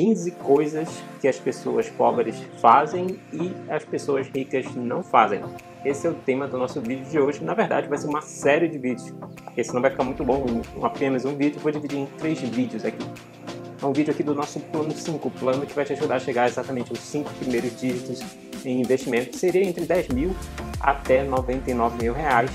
15 coisas que as pessoas pobres fazem e as pessoas ricas não fazem. Esse é o tema do nosso vídeo de hoje. Na verdade, vai ser uma série de vídeos, porque senão vai ficar muito longo apenas um vídeo. Eu vou dividir em 3 vídeos aqui. É um vídeo aqui do nosso plano 5, o plano que vai te ajudar a chegar exatamente aos 5 primeiros dígitos em investimento. Seria entre 10 mil até 99 mil reais,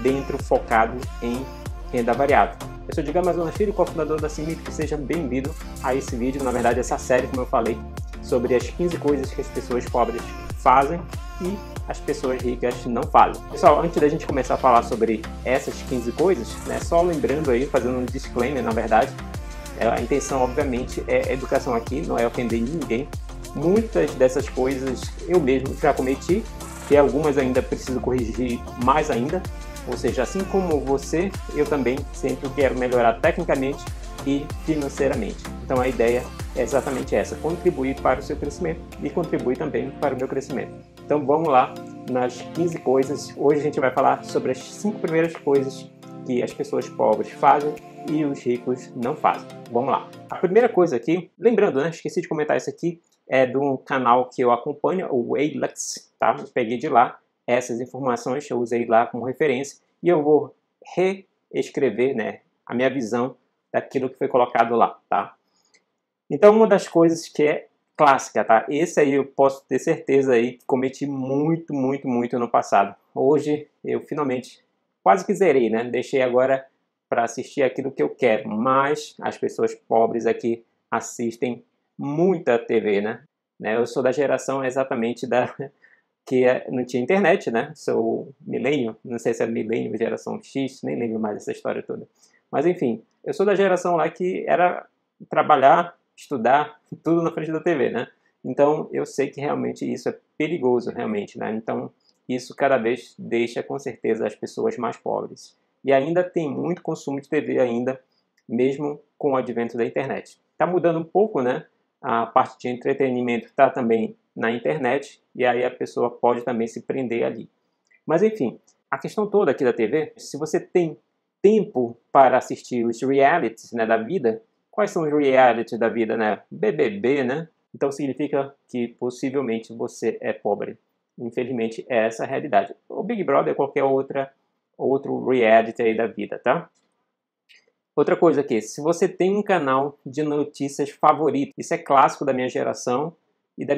dentro focado em renda variável. Eu sou Edgar Amazonas Filho, cofundador da Cimit, que seja bem-vindo a esse vídeo, na verdade essa série, como eu falei, sobre as 15 coisas que as pessoas pobres fazem e as pessoas ricas não fazem. Pessoal, antes da gente começar a falar sobre essas 15 coisas, né, só lembrando aí, fazendo um disclaimer, na verdade, a intenção obviamente é educação aqui, não é ofender ninguém. Muitas dessas coisas eu mesmo já cometi e algumas ainda preciso corrigir mais ainda. Ou seja, assim como você, eu também sempre quero melhorar tecnicamente e financeiramente. Então a ideia é exatamente essa, contribuir para o seu crescimento e contribuir também para o meu crescimento. Então vamos lá nas 15 coisas. Hoje a gente vai falar sobre as 5 primeiras coisas que as pessoas pobres fazem e os ricos não fazem. Vamos lá. A primeira coisa aqui, lembrando, né, esqueci de comentar isso aqui, é do canal que eu acompanho, o Alux, tá? Eu peguei de lá essas informações, eu usei lá como referência e eu vou reescrever, né, a minha visão daquilo que foi colocado lá, tá? Então, uma das coisas que é clássica, tá? Esse aí eu posso ter certeza aí que cometi muito no passado. Hoje eu finalmente quase que zerei, né? Deixei agora para assistir aquilo que eu quero, mas as pessoas pobres aqui assistem muita TV, né? Eu sou da geração exatamente da que não tinha internet, né? Sou milênio, não sei se é milênio, geração X, nem lembro mais essa história toda. Mas enfim, eu sou da geração lá que era trabalhar, estudar, tudo na frente da TV, né? Então eu sei que realmente isso é perigoso, realmente, né? Então isso cada vez deixa com certeza as pessoas mais pobres. E ainda tem muito consumo de TV ainda, mesmo com o advento da internet. Está mudando um pouco, né? A parte de entretenimento está também na internet e aí a pessoa pode também se prender ali. Mas enfim, a questão toda aqui da TV, se você tem tempo para assistir os realities, né, da vida, quais são os realities da vida, né? BBB, né? Então significa que possivelmente você é pobre. Infelizmente é essa a realidade. O Big Brother é qualquer outro reality aí da vida, tá? Outra coisa aqui, se você tem um canal de notícias favorito, isso é clássico da minha geração e da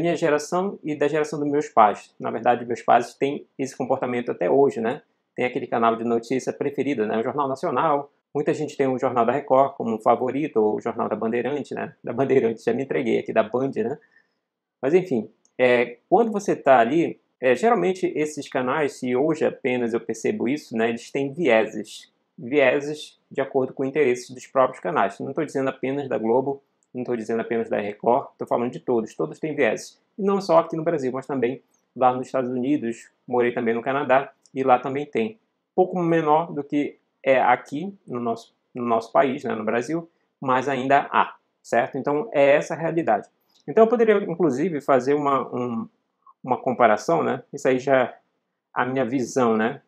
geração dos meus pais. Na verdade, meus pais têm esse comportamento até hoje, né? Tem aquele canal de notícia preferido, né? O Jornal Nacional. Muita gente tem o Jornal da Record como favorito, ou o Jornal da Bandeirante, né? Da Bandeirante, já me entreguei aqui, da Band, né? Mas enfim, quando você está ali, geralmente esses canais, e hoje apenas eu percebo isso, né? Eles têm vieses de acordo com interesses dos próprios canais. Não estou dizendo apenas da Globo, não estou dizendo apenas da Record, estou falando de todos têm vieses. E não só aqui no Brasil, mas também lá nos Estados Unidos, morei também no Canadá, e lá também tem. Pouco menor do que é aqui no nosso país, né, no Brasil, mas ainda há, certo? Então é essa a realidade. Então eu poderia, inclusive, fazer uma comparação, né? Isso aí já é a minha visão, né?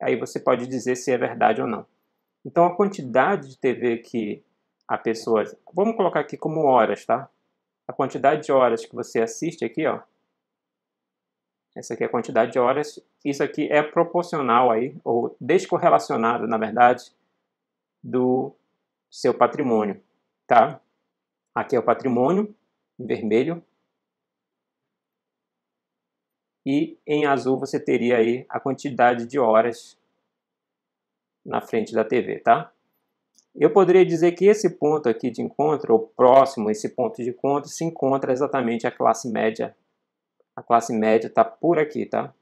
Aí você pode dizer se é verdade ou não. Então a quantidade de TV que a pessoa... Vamos colocar aqui como horas, tá? A quantidade de horas que você assiste aqui, ó. Essa aqui é a quantidade de horas. Isso aqui é proporcional aí, ou descorrelacionado, na verdade, do seu patrimônio, tá? Aqui é o patrimônio, em vermelho. E em azul você teria aí a quantidade de horas na frente da TV, tá? Eu poderia dizer que esse ponto aqui de encontro, ou próximo, esse ponto de encontro, se encontra exatamente a classe média. A classe média está por aqui, tá?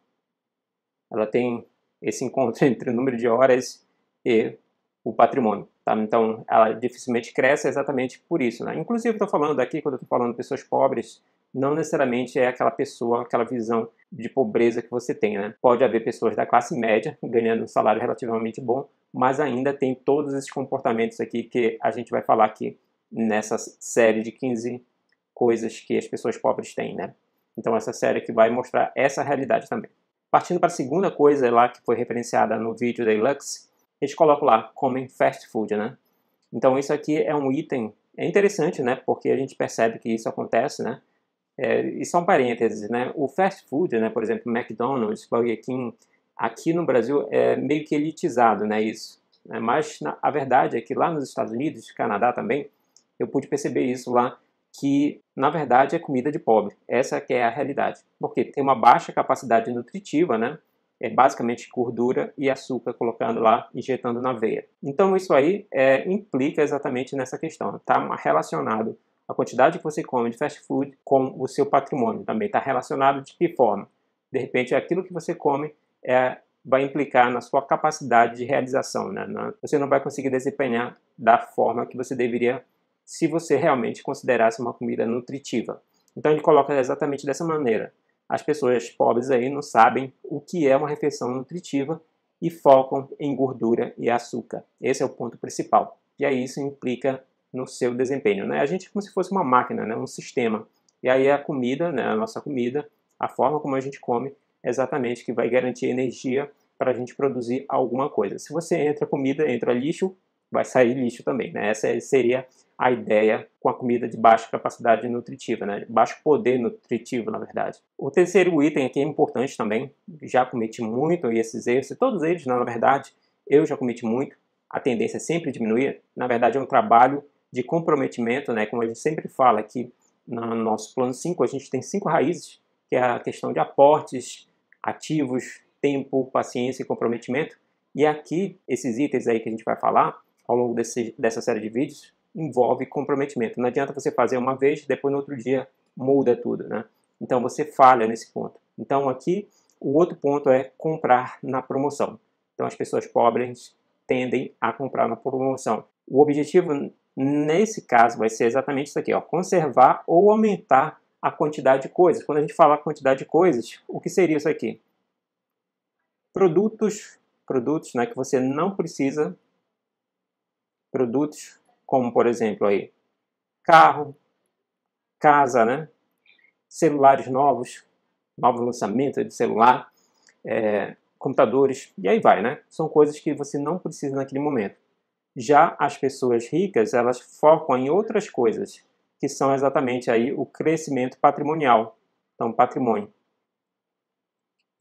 Ela tem esse encontro entre o número de horas e o patrimônio, tá? Então, ela dificilmente cresce exatamente por isso, né? Inclusive, estou falando aqui, quando eu estou falando de pessoas pobres, não necessariamente é aquela pessoa, aquela visão de pobreza que você tem, né? Pode haver pessoas da classe média ganhando um salário relativamente bom, mas ainda tem todos esses comportamentos aqui que a gente vai falar aqui nessa série de 15 coisas que as pessoas pobres têm, né? Então essa série aqui vai mostrar essa realidade também. Partindo para a segunda coisa lá que foi referenciada no vídeo da Lux, eles colocam lá, comem fast food, né? Então isso aqui é um item É interessante, né, porque a gente percebe que isso acontece, né, e são parênteses, né, o fast food, né, por exemplo, McDonald's, Burger King, aqui no Brasil é meio que elitizado, né, isso. Né, mas a verdade é que lá nos Estados Unidos, Canadá também, eu pude perceber isso lá, que na verdade é comida de pobre. Essa que é a realidade. Porque tem uma baixa capacidade nutritiva, né? É basicamente gordura e açúcar colocando lá, injetando na veia. Então isso aí implica exatamente nessa questão. Está relacionado a quantidade que você come de fast food com o seu patrimônio também. Está relacionado de que forma? De repente, aquilo que você come vai implicar na sua capacidade de realização. Né? Você não vai conseguir desempenhar da forma que você deveria se você realmente considerasse uma comida nutritiva. Então ele coloca exatamente dessa maneira. As pessoas pobres aí não sabem o que é uma refeição nutritiva e focam em gordura e açúcar. Esse é o ponto principal. E aí isso implica no seu desempenho. Né? A gente é como se fosse uma máquina, né? Um sistema. E aí a comida, né? A nossa comida, a forma como a gente come, é exatamente que vai garantir energia para a gente produzir alguma coisa. Se você entra comida, entra lixo, vai sair lixo também. Né? Essa seria a ideia com a comida de baixa capacidade nutritiva, né? Baixo poder nutritivo, na verdade. O terceiro item aqui é importante também. Já cometi muito esses erros, e todos eles, na verdade, eu já cometi muito. A tendência é sempre diminuir. Na verdade, é um trabalho de comprometimento, né? Como a gente sempre fala aqui no nosso plano 5, a gente tem 5 raízes, que é a questão de aportes, ativos, tempo, paciência e comprometimento. E aqui, esses itens aí que a gente vai falar ao longo dessa série de vídeos, envolve comprometimento. Não adianta você fazer uma vez, depois no outro dia muda tudo, né? Então você falha nesse ponto. Então aqui o outro ponto é comprar na promoção. Então as pessoas pobres tendem a comprar na promoção. O objetivo nesse caso vai ser exatamente isso aqui, ó, conservar ou aumentar a quantidade de coisas. Quando a gente fala quantidade de coisas, o que seria isso aqui? Produtos, né, que você não precisa, produtos como, por exemplo, aí, carro, casa, né? Celulares novos, novo lançamento de celular, computadores, e aí vai, né? São coisas que você não precisa naquele momento. Já as pessoas ricas, elas focam em outras coisas, que são exatamente aí o crescimento patrimonial, então patrimônio.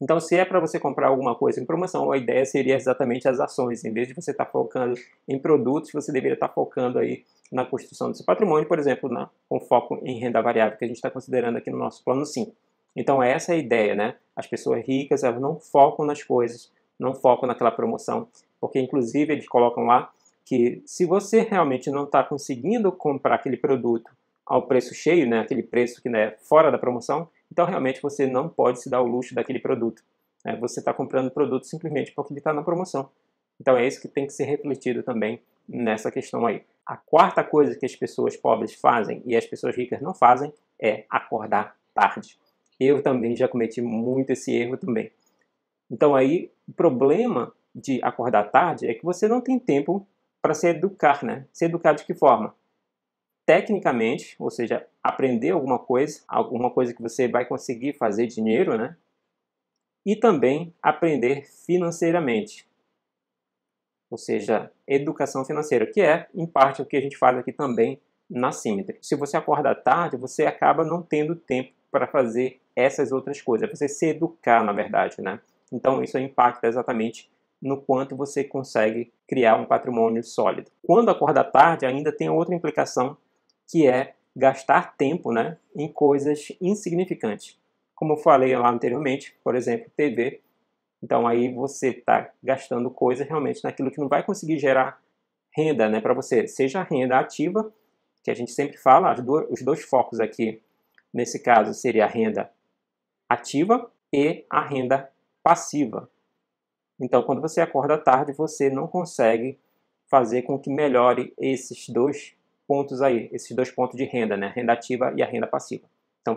Então, se é para você comprar alguma coisa em promoção, a ideia seria exatamente as ações. Em vez de você estar focando em produtos, você deveria estar focando aí na construção do seu patrimônio, por exemplo, com foco em renda variável, que a gente está considerando aqui no nosso plano 5. Então, essa é a ideia, né? As pessoas ricas, elas não focam nas coisas, não focam naquela promoção, porque, inclusive, eles colocam lá que se você realmente não está conseguindo comprar aquele produto ao preço cheio, né, aquele preço que é fora da promoção, então realmente você não pode se dar o luxo daquele produto. Né? Você está comprando o produto simplesmente porque ele está na promoção. Então é isso que tem que ser refletido também nessa questão aí. A quarta coisa que as pessoas pobres fazem e as pessoas ricas não fazem é acordar tarde. Eu também já cometi muito esse erro também. Então aí o problema de acordar tarde é que você não tem tempo para se educar, né? Se educar de que forma? Tecnicamente, ou seja, aprender alguma coisa que você vai conseguir fazer dinheiro, né? E também aprender financeiramente, ou seja, educação financeira, que é, em parte, o que a gente faz aqui também na Symmetry. Se você acorda tarde, você acaba não tendo tempo para fazer essas outras coisas, você se educar, na verdade, né? Então, isso impacta exatamente no quanto você consegue criar um patrimônio sólido. Quando acorda tarde, ainda tem outra implicação, que é gastar tempo, né, em coisas insignificantes. Como eu falei lá anteriormente, por exemplo, TV. Então aí você está gastando coisas realmente naquilo que não vai conseguir gerar renda, né, para você. Seja a renda ativa, que a gente sempre fala, os dois focos aqui, nesse caso, seria a renda ativa e a renda passiva. Então, quando você acorda tarde, você não consegue fazer com que melhore esses dois pontos aí, esses dois pontos de renda, né? A renda ativa e a renda passiva. Então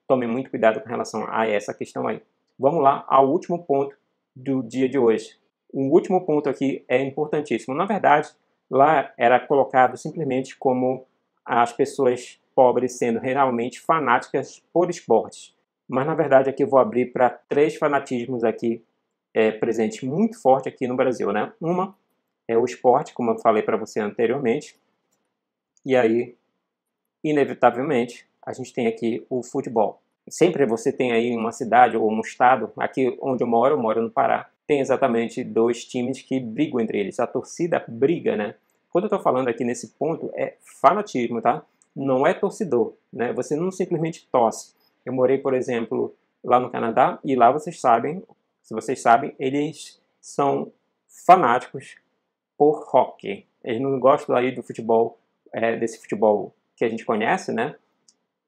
tome muito cuidado com relação a essa questão aí. Vamos lá ao último ponto do dia de hoje. O último ponto aqui é importantíssimo. Na verdade, lá era colocado simplesmente como as pessoas pobres sendo realmente fanáticas por esportes. Mas na verdade aqui eu vou abrir para 3 fanatismos aqui presentes muito forte aqui no Brasil, né? Uma é o esporte, como eu falei para você anteriormente. E aí, inevitavelmente, a gente tem aqui o futebol. Sempre você tem aí uma cidade ou um estado, aqui onde eu moro no Pará, tem exatamente dois times que brigam entre eles. A torcida briga, né? Quando eu estou falando aqui nesse ponto, é fanatismo, tá? Não é torcedor, né? Você não simplesmente torce. Eu morei, por exemplo, lá no Canadá, e lá vocês sabem, se vocês sabem, eles são fanáticos por hockey. Eles não gostam aí do futebol, desse futebol que a gente conhece, né?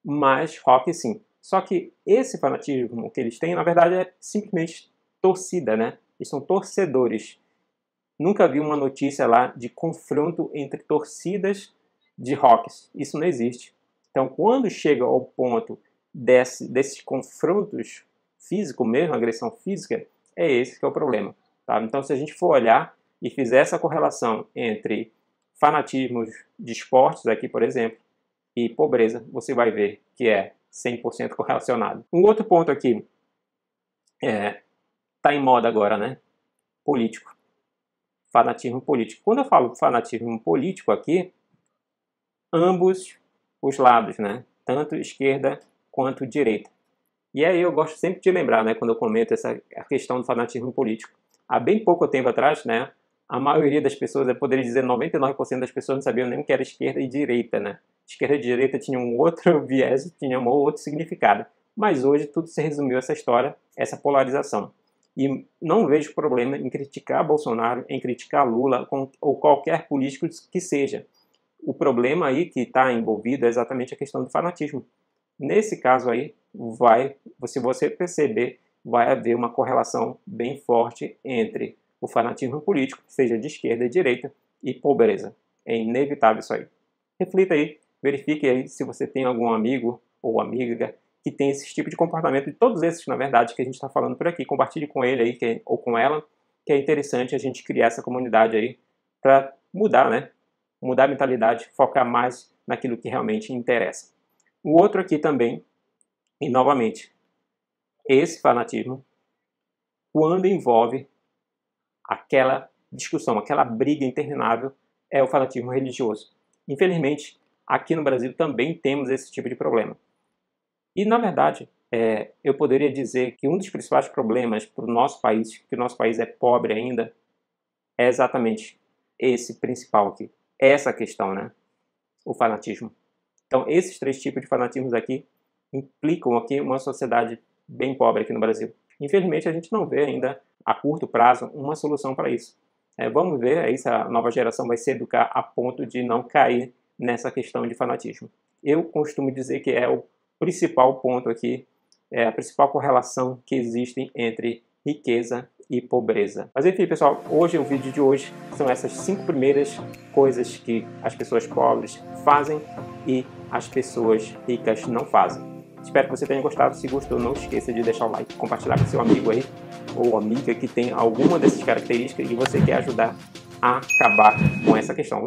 Mas hockey sim. Só que esse fanatismo que eles têm, na verdade, é simplesmente torcida, né? Eles são torcedores. Nunca vi uma notícia lá de confronto entre torcidas de hockey. Isso não existe. Então, quando chega ao ponto desses confrontos físicos mesmo, agressão física, é esse que é o problema. Tá? Então, se a gente for olhar e fizer essa correlação entre fanatismos de esportes aqui, por exemplo, e pobreza, você vai ver que é 100% correlacionado. Um outro ponto aqui tá em moda agora, né? Político. Fanatismo político. Quando eu falo fanatismo político aqui, ambos os lados, né? Tanto esquerda quanto direita. E aí eu gosto sempre de lembrar, né, quando eu comento a questão do fanatismo político. Há bem pouco tempo atrás, né, a maioria das pessoas, eu poderia dizer 99% das pessoas não sabiam nem o que era esquerda e direita, né? Esquerda e direita tinham um outro viés, tinham um outro significado. Mas hoje tudo se resumiu a essa história, essa polarização. E não vejo problema em criticar Bolsonaro, em criticar Lula ou qualquer político que seja. O problema aí que está envolvido é exatamente a questão do fanatismo. Nesse caso aí, se você perceber, vai haver uma correlação bem forte entre o fanatismo político, seja de esquerda e direita, e pobreza. É inevitável isso aí. Reflita aí, verifique aí se você tem algum amigo ou amiga que tem esse tipo de comportamento, e todos esses, na verdade, que a gente está falando por aqui. Compartilhe com ele aí, ou com ela, que é interessante a gente criar essa comunidade aí para mudar, né? Mudar a mentalidade, focar mais naquilo que realmente interessa. O outro aqui também, e novamente, esse fanatismo, quando envolve aquela discussão, aquela briga interminável, é o fanatismo religioso. Infelizmente, aqui no Brasil também temos esse tipo de problema. E, na verdade, eu poderia dizer que um dos principais problemas para o nosso país, que o nosso país é pobre ainda, é exatamente esse principal aqui. Essa questão, né? O fanatismo. Então, esses três tipos de fanatismos aqui implicam aqui uma sociedade bem pobre aqui no Brasil. Infelizmente, a gente não vê ainda, a curto prazo, uma solução para isso. Vamos ver aí se a nova geração vai se educar a ponto de não cair nessa questão de fanatismo. Eu costumo dizer que é o principal ponto aqui, a principal correlação que existe entre riqueza e pobreza. Mas enfim, pessoal, o vídeo de hoje são essas 5 primeiras coisas que as pessoas pobres fazem e as pessoas ricas não fazem. Espero que você tenha gostado. Se gostou, não esqueça de deixar o like, compartilhar com seu amigo aí ou amiga que tem alguma dessas características e você quer ajudar a acabar com essa questão.